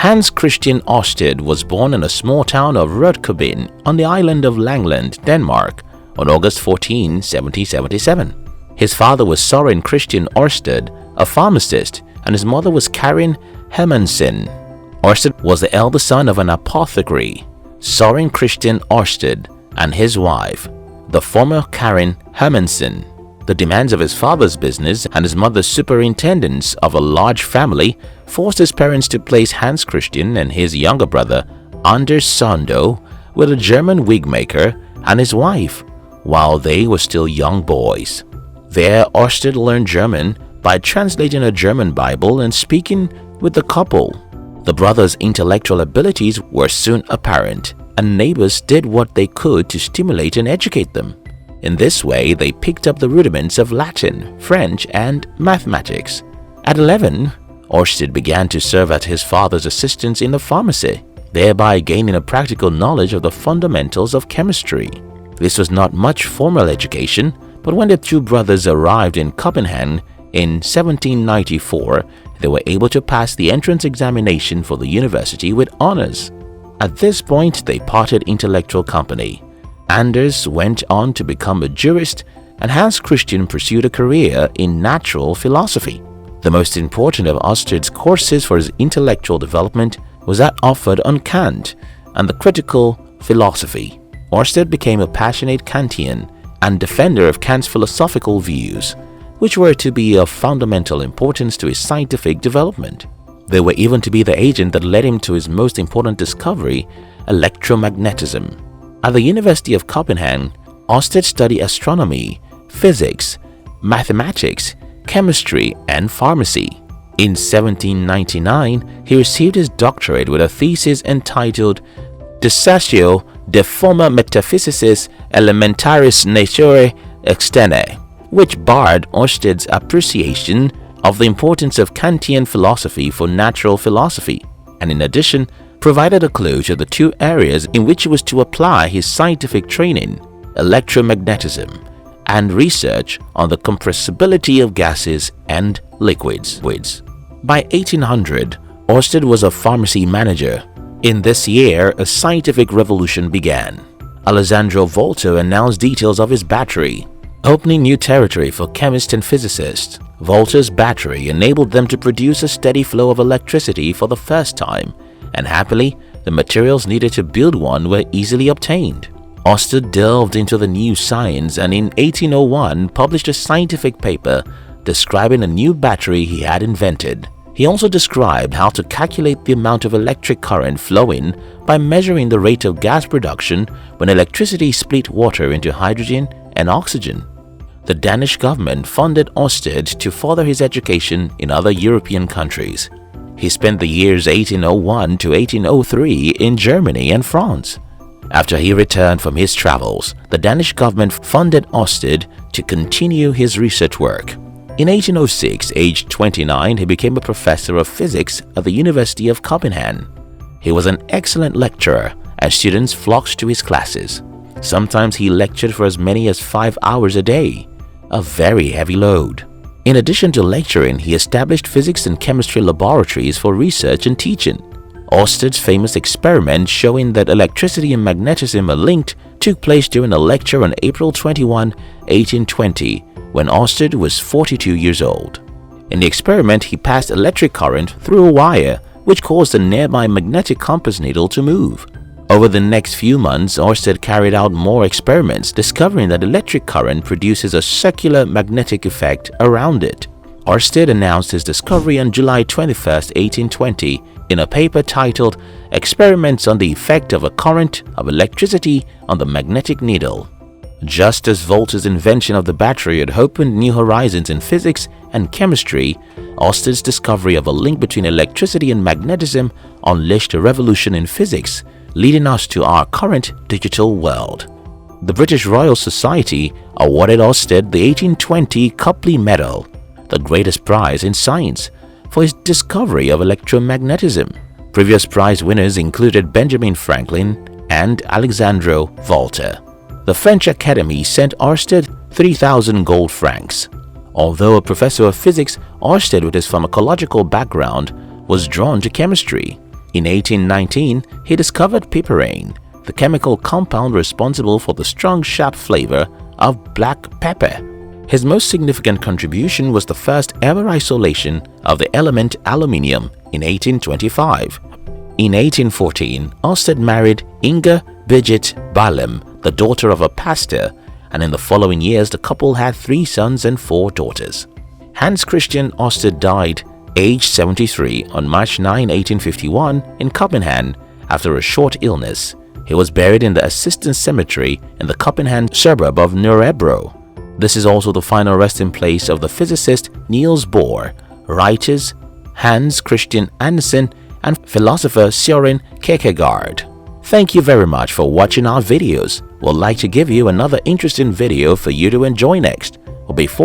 Hans Christian Ørsted was born in a small town of Rudkøbing on the island of Langeland, Denmark, on August 14, 1777. His father was Søren Christian Ørsted, a pharmacist, and his mother was Karin Hermansen. Ørsted was the eldest son of an apothecary, Søren Christian Ørsted, and his wife, the former Karin Hermansen. The demands of his father's business and his mother's superintendence of a large family forced his parents to place Hans Christian and his younger brother, Anders Sando, with a German wig maker and his wife, while they were still young boys. There, Ørsted learned German by translating a German Bible and speaking with the couple. The brothers' intellectual abilities were soon apparent, and neighbors did what they could to stimulate and educate them. In this way, they picked up the rudiments of Latin, French, and mathematics. At 11, Ørsted began to serve as his father's assistant in the pharmacy, thereby gaining a practical knowledge of the fundamentals of chemistry. This was not much formal education, but when the two brothers arrived in Copenhagen in 1794, they were able to pass the entrance examination for the university with honors. At this point, they parted intellectual company. Anders went on to become a jurist, and Hans Christian pursued a career in natural philosophy. The most important of Ørsted's courses for his intellectual development was that offered on Kant and the critical philosophy. Ørsted became a passionate Kantian and defender of Kant's philosophical views, which were to be of fundamental importance to his scientific development. They were even to be the agent that led him to his most important discovery, electromagnetism. At the University of Copenhagen, Ørsted studied astronomy, physics, mathematics, chemistry, and pharmacy. In 1799, he received his doctorate with a thesis entitled Dissertatio de forma metaphysicis elementaris naturae externae, which barred Ørsted's appreciation of the importance of Kantian philosophy for natural philosophy, and in addition, provided a clue to the two areas in which he was to apply his scientific training, electromagnetism and research on the compressibility of gases and liquids. By 1800, Ørsted was a pharmacy manager. In this year, a scientific revolution began. Alessandro Volta announced details of his battery, opening new territory for chemists and physicists. Volta's battery enabled them to produce a steady flow of electricity for the first time, and happily, the materials needed to build one were easily obtained. Ørsted delved into the new science and in 1801 published a scientific paper describing a new battery he had invented. He also described how to calculate the amount of electric current flowing by measuring the rate of gas production when electricity split water into hydrogen and oxygen. The Danish government funded Ørsted to further his education in other European countries. He spent the years 1801 to 1803 in Germany and France. After he returned from his travels, the Danish government funded Ørsted to continue his research work. In 1806, aged 29, he became a professor of physics at the University of Copenhagen. He was an excellent lecturer, and students flocked to his classes. Sometimes he lectured for as many as 5 hours a day, a very heavy load. In addition to lecturing, he established physics and chemistry laboratories for research and teaching. Ørsted's famous experiment showing that electricity and magnetism are linked took place during a lecture on April 21, 1820, when Ørsted was 42 years old. In the experiment, he passed electric current through a wire, which caused a nearby magnetic compass needle to move. Over the next few months, Ørsted carried out more experiments, discovering that electric current produces a circular magnetic effect around it. Ørsted announced his discovery on July 21, 1820, in a paper titled Experiments on the Effect of a Current of Electricity on the Magnetic Needle. Just as Volta's invention of the battery had opened new horizons in physics and chemistry, Ørsted's discovery of a link between electricity and magnetism unleashed a revolution in physics, leading us to our current digital world. The British Royal Society awarded Ørsted the 1820 Copley Medal, the greatest prize in science, for his discovery of electromagnetism. Previous prize winners included Benjamin Franklin and Alessandro Volta. The French Academy sent Ørsted 3,000 gold francs. Although a professor of physics, Ørsted, with his pharmacological background, was drawn to chemistry. In 1819, he discovered piperine, the chemical compound responsible for the strong, sharp flavor of black pepper. His most significant contribution was the first ever isolation of the element aluminium in 1825. In 1814, Ørsted married Inga Birgit Ballem, the daughter of a pastor, and in the following years the couple had 3 sons and 4 daughters. Hans Christian Ørsted died aged 73 on March 9, 1851 in Copenhagen after a short illness. He was buried in the Assistens Cemetery in the Copenhagen suburb of Nørrebro. This is also the final resting place of the physicist Niels Bohr, writers Hans Christian Andersen, and philosopher Søren Kierkegaard. Thank you very much for watching our videos. We'd like to give you another interesting video for you to enjoy next. But before